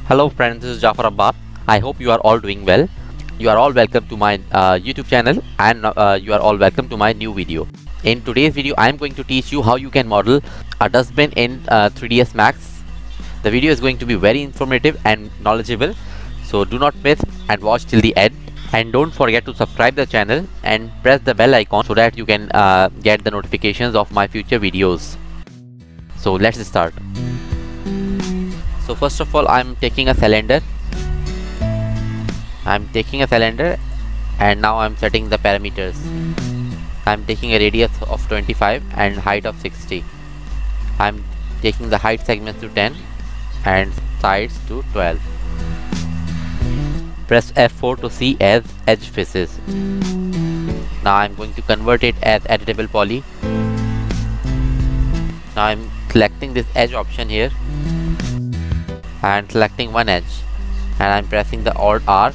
Hello friends, this is 𝗀𝗲𝗿𝗶. I hope you are all doing well. You are all welcome to my YouTube channel and you are all welcome to my new video. In today's video, I am going to teach you how you can model a dustbin in 3ds Max. The video is going to be very informative and knowledgeable, so do not miss and watch till the end. And don't forget to subscribe the channel and press the bell icon so that you can get the notifications of my future videos. So let's start. So first of all, I'm taking a cylinder. And now I'm setting the parameters. I'm taking a radius of 25 and height of 60. I'm taking the height segments to 10 and sides to 12. Press F4 to see as edge faces. Now I'm going to convert it as editable poly. Now I'm selecting this edge option here and selecting one edge, and I'm pressing the Alt R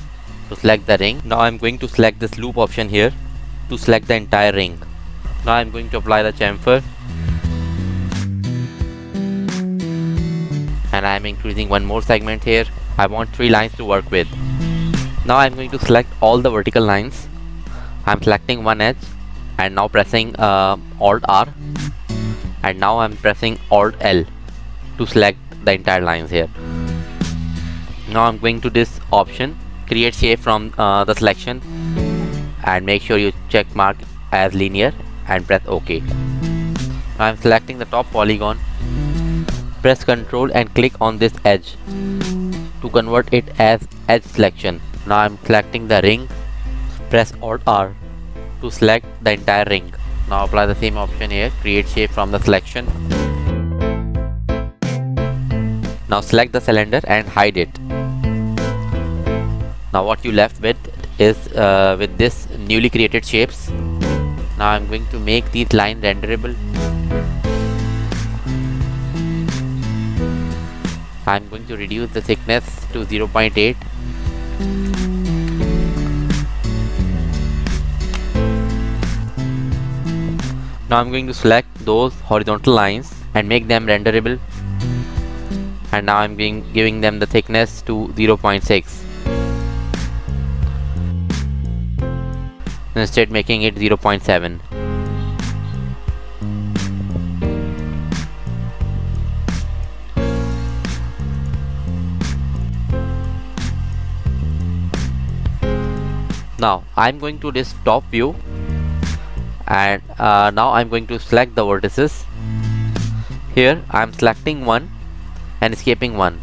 to select the ring. Now I'm going to select this loop option here to select the entire ring. Now I'm going to apply the chamfer, and I'm increasing one more segment here. I want 3 lines to work with. Now I'm going to select all the vertical lines. I'm selecting one edge and now pressing Alt R, and now I'm pressing Alt L to select the entire lines here. Now I'm going to this option, create shape from the selection, and make sure you check mark as linear and press OK. Now I'm selecting the top polygon, press Ctrl and click on this edge to convert it as edge selection. Now I'm selecting the ring, press Alt R to select the entire ring. Now apply the same option here, create shape from the selection. Now select the cylinder and hide it. Now what you left with is with this newly created shapes. Now I'm going to make these lines renderable. I'm going to reduce the thickness to 0.8. Now I'm going to select those horizontal lines and make them renderable. And now I'm giving them the thickness to 0.6. Instead making it 0.7. Now I'm going to this top view, and now I'm going to select the vertices. Here I'm selecting one and escaping one.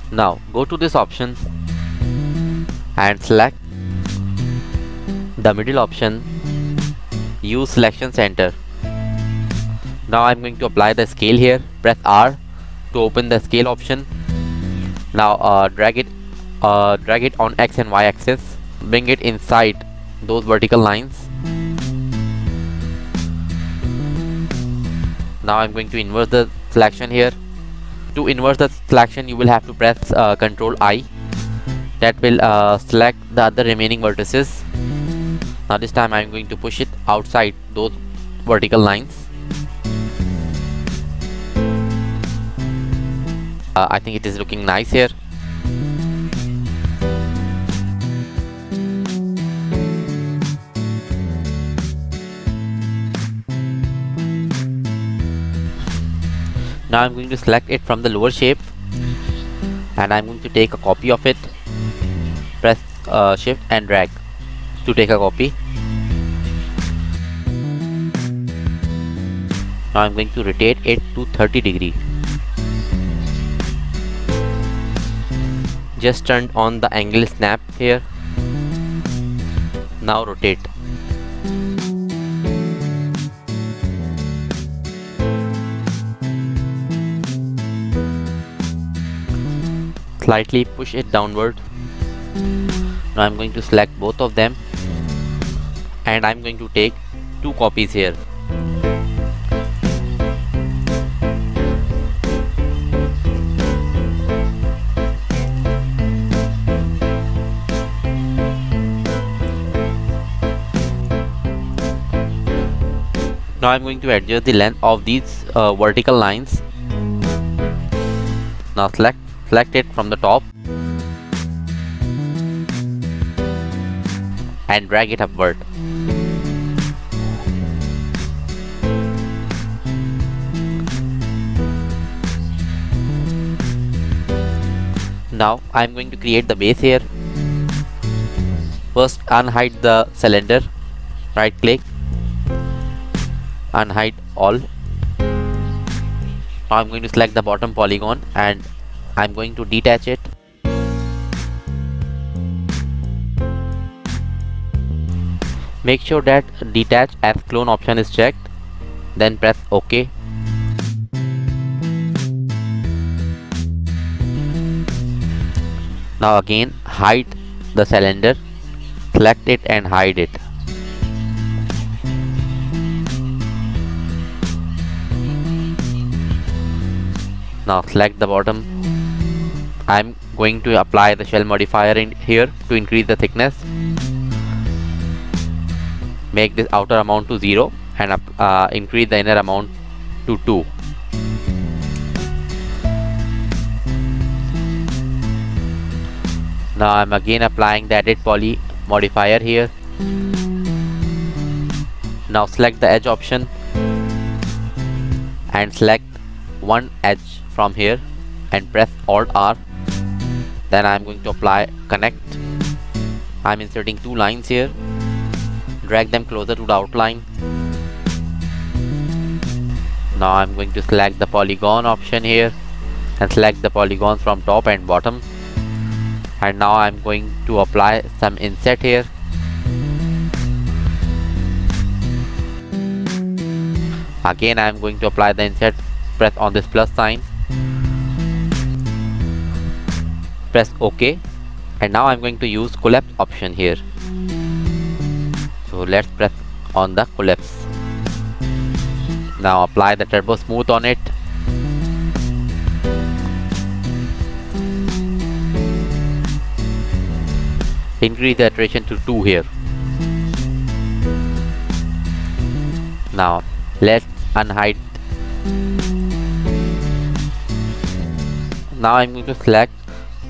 Now go to this option and select the middle option, use selection center. Now I'm going to apply the scale here, press R to open the scale option. Now drag it on X and Y axis, bring it inside those vertical lines. Now I'm going to invert the selection here. To invert the selection, you will have to press Ctrl I. That will select the other remaining vertices. Now this time I'm going to push it outside those vertical lines. I think it is looking nice here. Now I'm going to select it from the lower shape, and I'm going to take a copy of it. Press Shift and drag to take a copy. Now I'm going to rotate it to 30 degrees. Just turn on the angle snap here. Now rotate. Slightly push it downward. Now I'm going to select both of them, and I'm going to take 2 copies here. Now I'm going to adjust the length of these vertical lines. Now select it from the top and drag it upward. Now I'm going to create the base here. First unhide the cylinder, right click, unhide all. Now I'm going to select the bottom polygon and I'm going to detach it. Make sure that detach as clone option is checked, then press OK. Now again hide the cylinder, select it and hide it. Now select the bottom. I'm going to apply the shell modifier in here to increase the thickness. Make this outer amount to 0 and increase the inner amount to 2. Now I'm again applying the edit poly modifier here. Now select the edge option and select one edge from here and press Alt R. Then I'm going to apply connect. I'm inserting 2 lines here. Drag them closer to the outline. Now I'm going to select the polygon option here and select the polygons from top and bottom. And now I'm going to apply some inset here. Again I'm going to apply the inset. Press on this plus sign. Press OK. And now I'm going to use collapse option here. So let's press on the collapse. Now apply the turbo smooth on it. Increase the iteration to 2 here. Now let's unhide. Now I'm going to select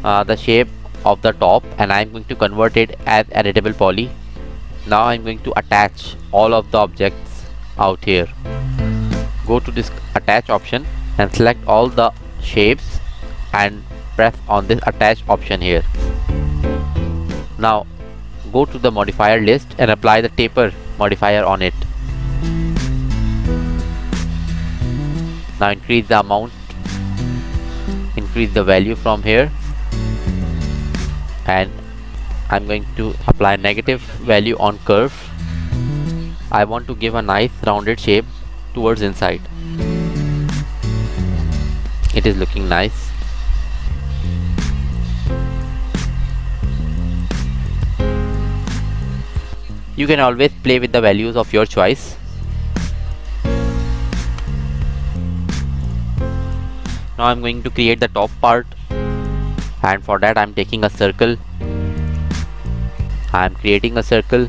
the shape of the top and I'm going to convert it as editable poly. Now I'm going to attach all of the objects out here. Go to this attach option and select all the shapes and press on this attach option here. Now go to the modifier list and apply the taper modifier on it. Now increase the amount, increase the value from here, and I'm going to apply negative value on curve. I want to give a nice rounded shape towards inside. It is looking nice. You can always play with the values of your choice. Now I'm going to create the top part, and for that I'm taking a circle. I'm creating a circle.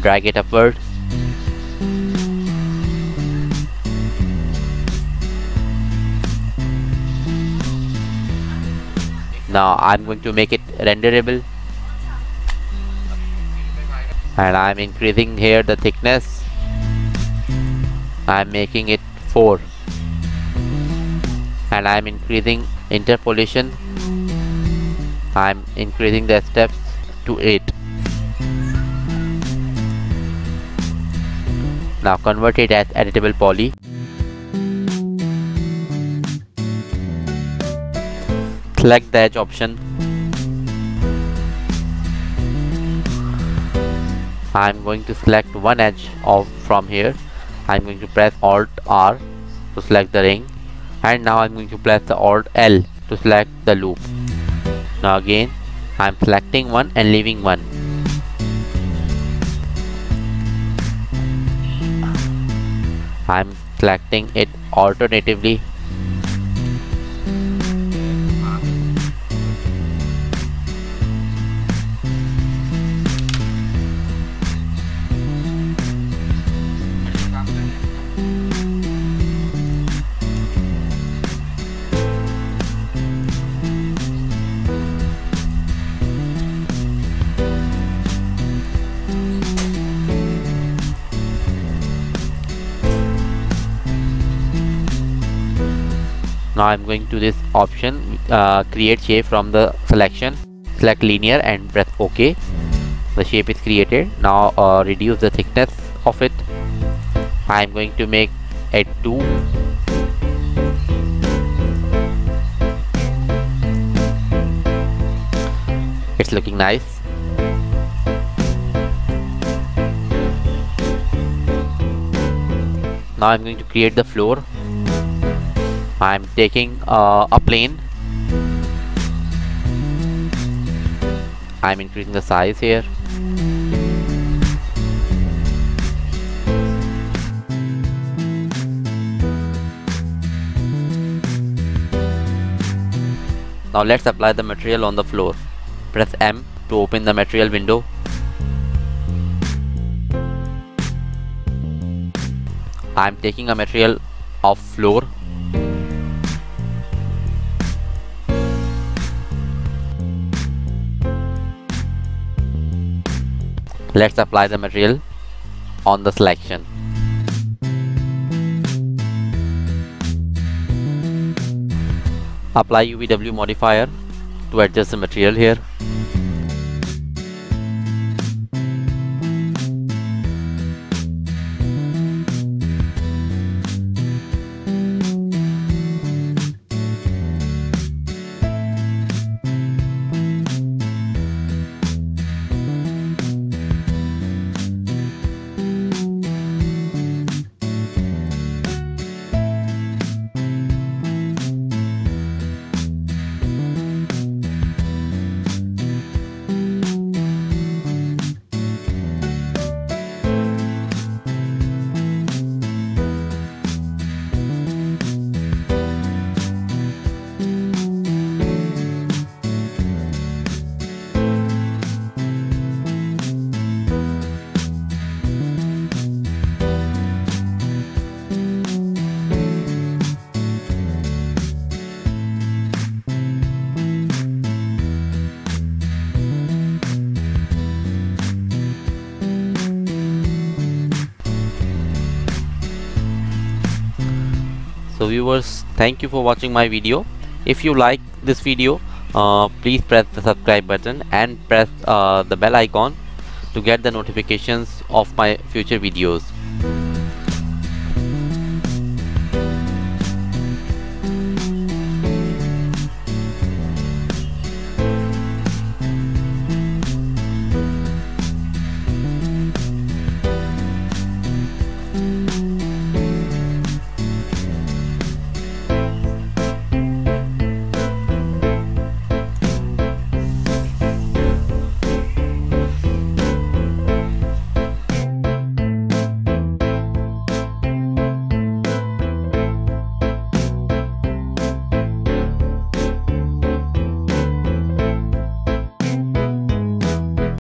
Drag it upward. Now I'm going to make it renderable, and I'm increasing here the thickness. I'm making it 4, and I'm increasing interpolation. I'm increasing the steps to 8. Now convert it as editable poly. Select the edge option. I'm going to select one edge from here. I'm going to press Alt R to select the ring, and now I'm going to press the Alt L to select the loop. Now again I'm selecting one and leaving one. I'm selecting it alternatively. Now I'm going to this option, create shape from the selection, select linear and press OK. The shape is created. Now reduce the thickness of it. I'm going to make it 2. It's looking nice. Now I'm going to create the floor. I'm taking a plane. I'm increasing the size here. Now let's apply the material on the floor. Press M to open the material window. I'm taking a material of floor. Let's apply the material on the selection. Apply 𝗰𝗹𝗶 modifier to adjust the material here. So viewers, thank you for watching my video. If you like this video, please press the subscribe button and press the bell icon to get the notifications of my future videos.